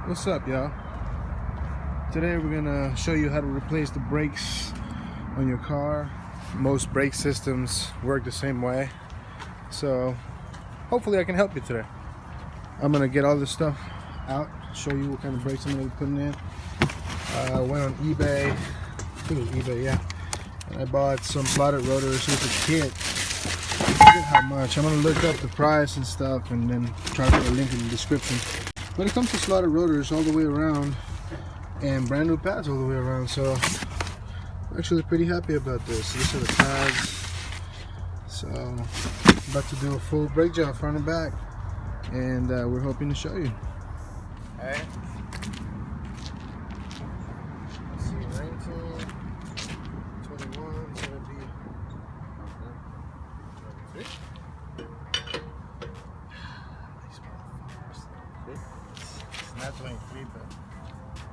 What's up, y'all? Today we're gonna show you how to replace the brakes on your car. Most brake systems work the same way, so hopefully I can help you today. I'm gonna get all this stuff out, show you what kind of brakes I'm gonna be putting in. I went on eBay, I think it was eBay, yeah, and I bought some slotted rotors with a kit. I forget how much. I'm gonna look up the price and stuff and then try to put a link in the description. When it comes to slotted rotors all the way around and brand new pads all the way around, so I'm actually pretty happy about this. These are the pads. So I'm about to do a full brake job front and back, and we're hoping to show you. Alright. Let's see, 19, 21, so it'd be 23. It's not 23, but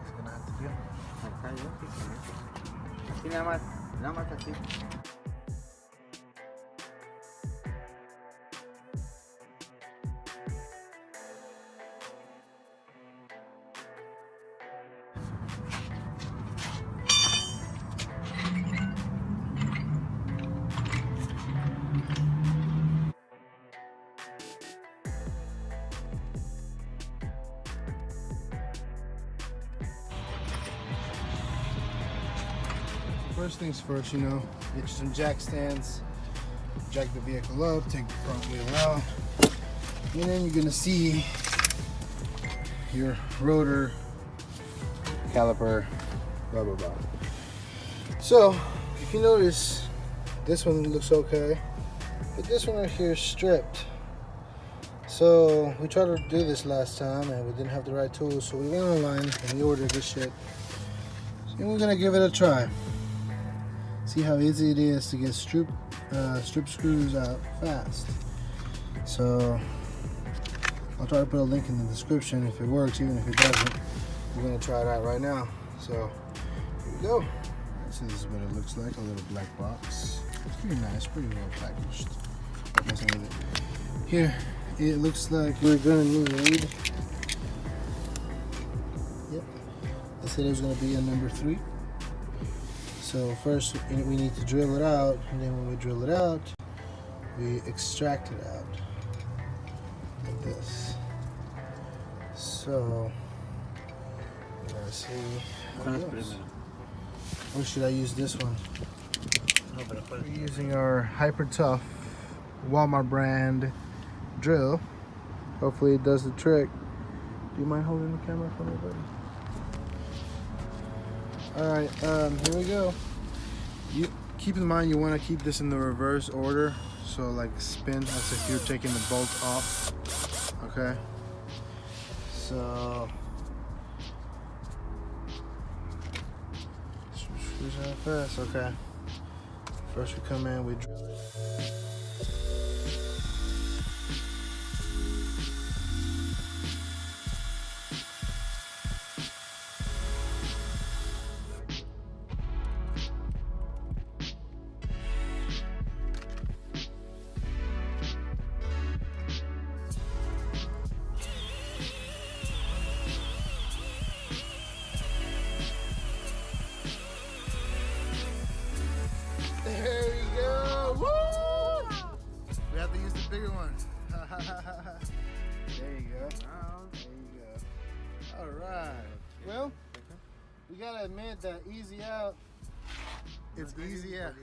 it's gonna have to be. Así nada más así. First things first, you know, get you some jack stands, jack the vehicle up, take the front wheel out, and then you're gonna see your rotor, caliper, blah blah blah. So if you notice, this one looks okay, but this one right here is stripped. So we tried to do this last time and we didn't have the right tools, so we went online and we ordered this shit, and we're gonna give it a try. See how easy it is to get strip screws out fast. So I'll try to put a link in the description if it works. Even if it doesn't, we're gonna try it out right now. So here we go. So this is what it looks like, a little black box. It's pretty nice, pretty well packaged. Here it looks like we're gonna need, yep, they said it was gonna be a number 3. So first we need to drill it out, and then when we drill it out, we extract it out like this. So let's see how it goes. Or should I use this one? We're using our Hyper Tough Walmart brand drill. Hopefully it does the trick. Do you mind holding the camera for me, buddy? Alright, here we go. You keep in mind you want to keep this in the reverse order. So like spin as if you're taking the bolt off. Okay. So screws out fast. Okay. First we come in, we drill it. There you go. Woo! We have to use the bigger one. There you go. There you go. All right. Well, we gotta admit that easy out. It's easy out.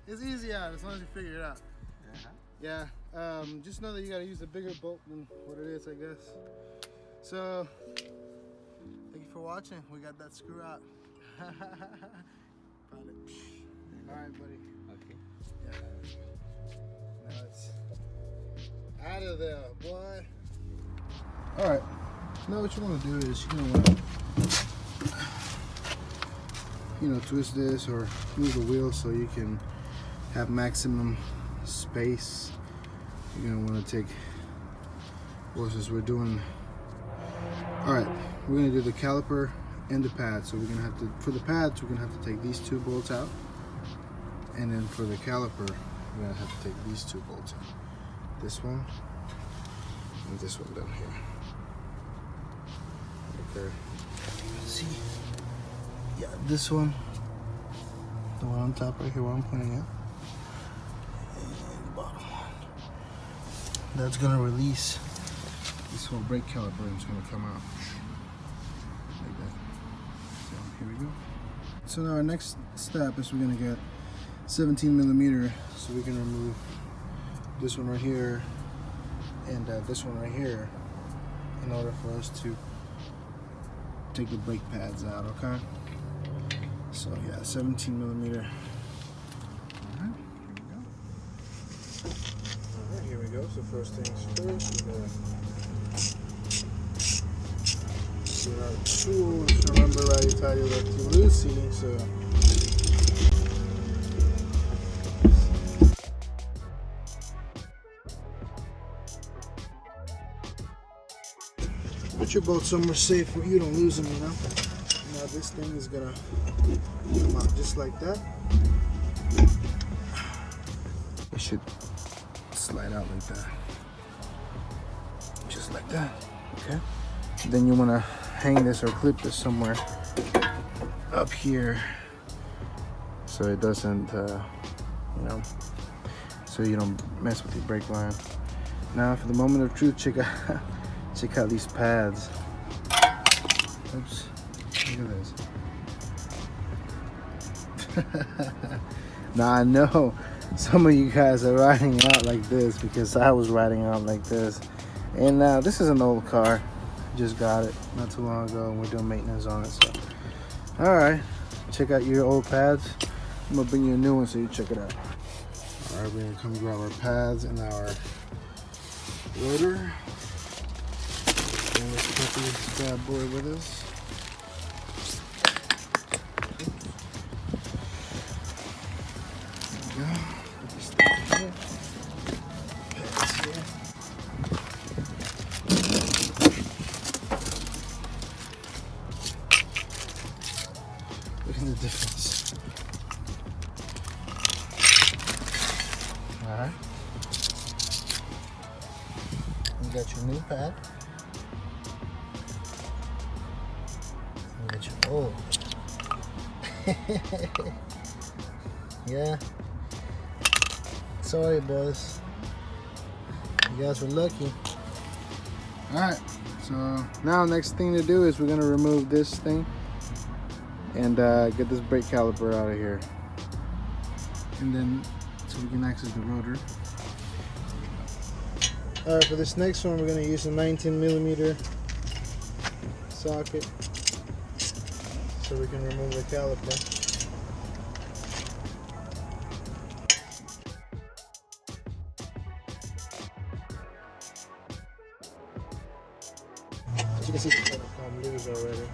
It's easy out as long as you figure it out. Yeah. Just know that you gotta use a bigger bolt than what it is, I guess. So, thank you for watching. We got that screw out. Found it. All right, buddy. Okay. Yeah. Now it's out of there, boy. All right. Now what you want to do is you're gonna want to, twist this or move the wheel so you can have maximum space. You're gonna want to take. Well, since we're doing. All right, we're gonna do the caliper and the pad. So we're gonna have to, for the pads, we're gonna have to take these 2 bolts out. And then for the caliper, we're gonna have to take these 2 bolts out. This one and this one down here. there. Let's see. Yeah, this one. The one on top right here where I'm pointing at. And the bottom one. That's gonna release. This whole brake caliper is gonna come out. Like that. So here we go. So now our next step is we're gonna get 17mm so we can remove this one right here and this one right here in order for us to take the brake pads out, okay? So yeah, 17mm. Alright, here we go. So first things first, we're gonna do our tools. Remember, I tell you lefty loosey, so put your boat somewhere safe where you don't lose them, you know? Now this thing is gonna come out just like that. It should slide out like that. Just like that, okay? Then you wanna hang this or clip this somewhere up here so it doesn't, you know, so you don't mess with your brake line. Now for the moment of truth, check out these pads. Oops, look at this. Now I know some of you guys are riding out like this because I was riding out like this. And now this is an old car. Just got it not too long ago and we're doing maintenance on it. So, all right, check out your old pads. I'm gonna bring you a new one so you check it out. All right, we're gonna come grab our pads and our rotor. And let's put this bad boy with us. There we go. Put this thing here. Pads here. Look at the difference. All right. You got your new pad. You got your old. Yeah. Sorry, boys. You guys were lucky. All right. So now next thing to do is we're gonna remove this thing and get this brake caliper out of here, and then so we can access the rotor. All right, for this next one we're going to use a 19mm socket so we can remove the caliper. As you can see, it's going to come loose already.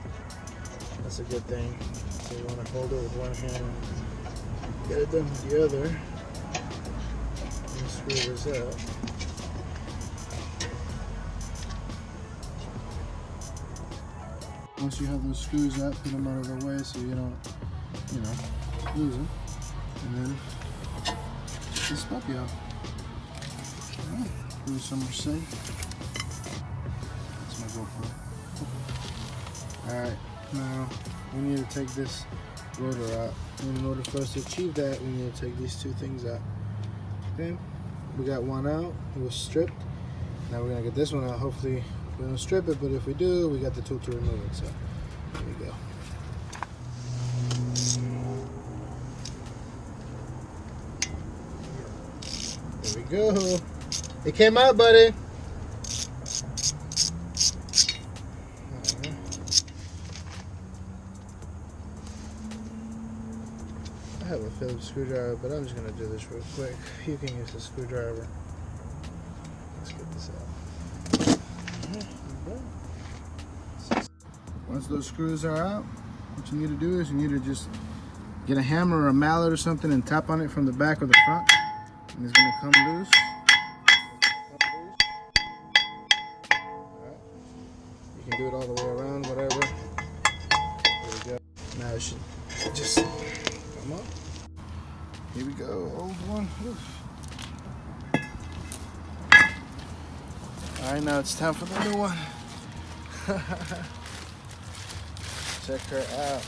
That's a good thing. So you want to hold it with one hand and get it done with the other. And screw this up. Once you have those screws up, put them out of the way so you don't, you know, lose them. And then check this puppy out. Alright, put it somewhere safe. That's my GoPro. Alright, now we need to take this rotor out. And in order for us to achieve that, we need to take these two things out. Okay, we got one out, it was stripped. Now we're gonna get this one out. Hopefully we don't strip it, but if we do, we got the tool to remove it. So here we go. There we go. It came out, buddy. I have a Phillips screwdriver, but I'm just gonna do this real quick. You can use a screwdriver. Let's get this out. Once those screws are out, what you need to do is you need to just get a hammer or a mallet or something and tap on it from the back or the front, and it's gonna come loose. Alright. You can do it all the way around, whatever. There we go. Now it should just come up. Here we go, old one. Alright, now it's time for the new one. Check her out.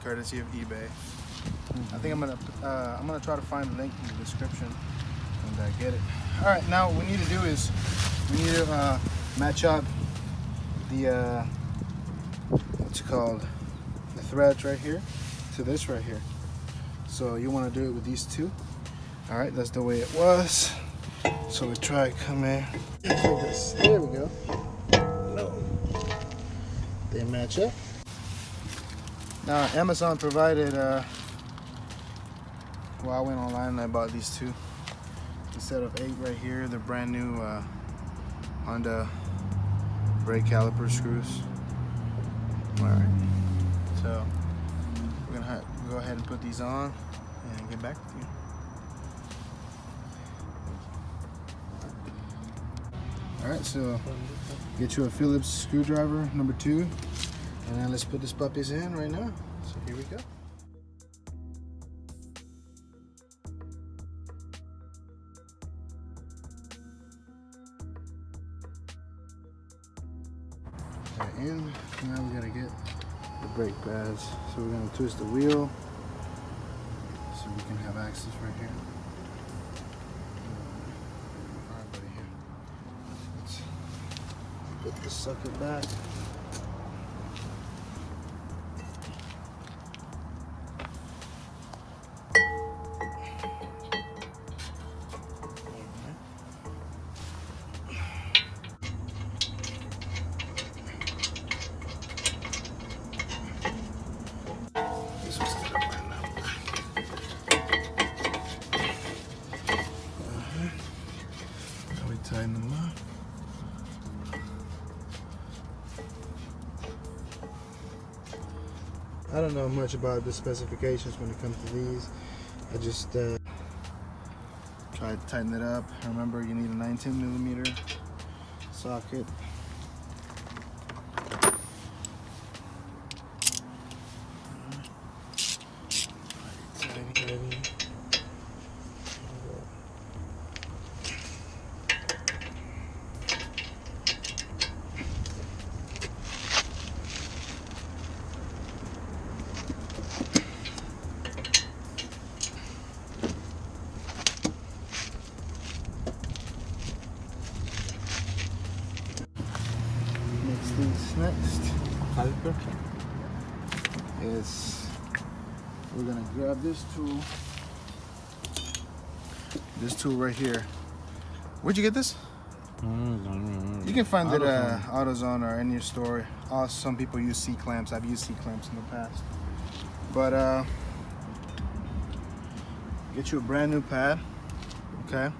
Courtesy of eBay. I think I'm gonna try to find the link in the description and get it. All right, now what we need to do is we need to match up the what's it called, the threads right here to this right here. So you want to do it with these two. All right, that's the way it was. So we try come in. There we go. No, they match up. Now Amazon provided. Well, I went online and I bought these two. Instead of 8 right here, they're brand new Honda brake caliper screws. All right, so we're gonna go ahead and put these on and get back with you. All right, so get you a Phillips screwdriver number 2, and then let's put these puppies in right now. So here we go. In. Now we gotta get the brake pads. So we're gonna twist the wheel so we can have access right here. Alright, buddy, here. Let's put the sucker back. Tighten them up. I don't know much about the specifications when it comes to these. I just try to tighten it up. Remember, you need a 19mm socket. Next, Caliper is we're gonna grab this tool right here. Where'd you get this? You can find it at AutoZone or any store. Some people use C-clamps. I've used C-clamps in the past. But get you a brand new pad, okay?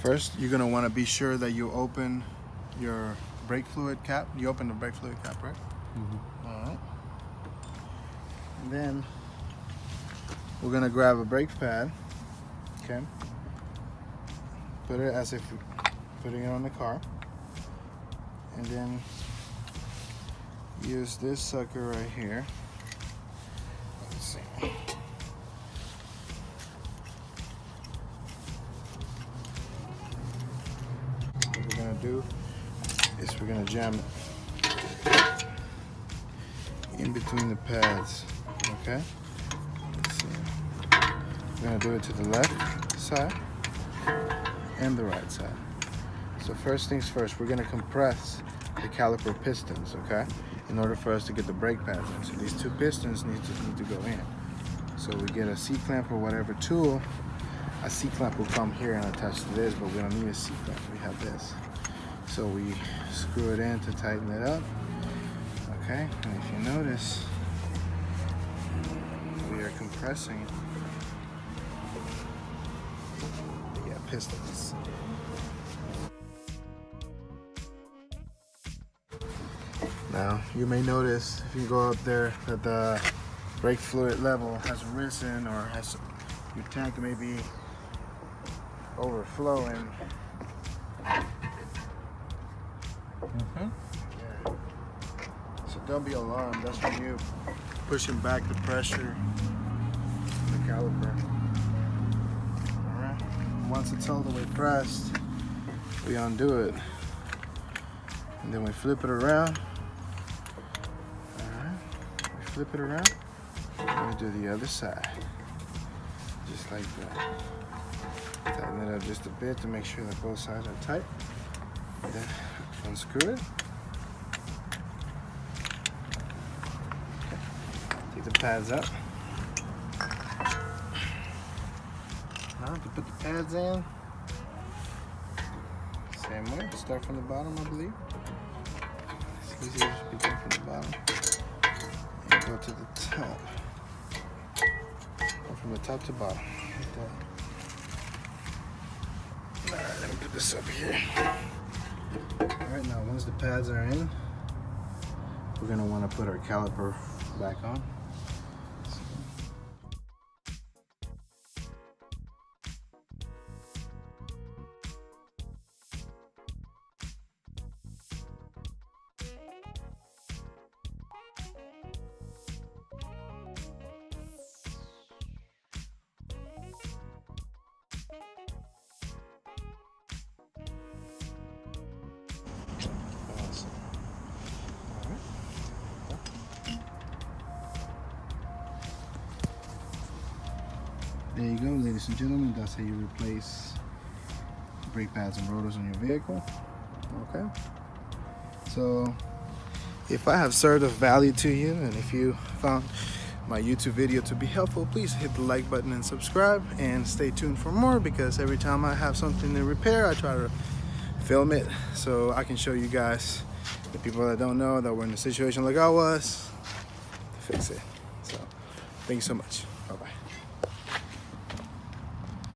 First, you're gonna wanna be sure that you open your brake fluid cap. You open the brake fluid cap, right? Mm-hmm. All right. And then we're gonna grab a brake pad, okay? Put it as if you're putting it on the car. And then use this sucker right here. Let's see. What we're gonna do is we're gonna jam it in between the pads, okay? Let's see. We're gonna do it to the left side and the right side. So first things first, we're gonna compress the caliper pistons, okay? In order for us to get the brake pads in. So these two pistons need to go in. So we get a C-clamp or whatever tool. A C-clamp will come here and attach to this, but we don't need a C-clamp, we have this. So we screw it in to tighten it up, okay? And if you notice, we are compressing the pistons. Now, you may notice if you go up there that the brake fluid level has risen, or your tank may be overflowing. Yeah. So don't be alarmed. That's when you pushing back the pressure of the caliper. All right. Once it's all the way pressed, we undo it. And then we flip it around. Alright, we flip it around. And we do the other side. Just like that. Tighten it up just a bit to make sure that both sides are tight. Then unscrew it. Okay. Take the pads out. Now to put the pads in, same way, start from the bottom, I believe. It's easier to begin from the bottom and go to the top. Go from the top to bottom. Alright, let me put this up here. Alright, now once the pads are in, we're going to want to put our caliper back on. There you go, ladies and gentlemen. That's how you replace brake pads and rotors on your vehicle. Okay. So, if I have served of value to you, and if you found my YouTube video to be helpful, please hit the like button and subscribe, and stay tuned for more, because every time I have something to repair, I try to film it so I can show you guys, the people that don't know that were in a situation like I was, to fix it. So, thank you so much.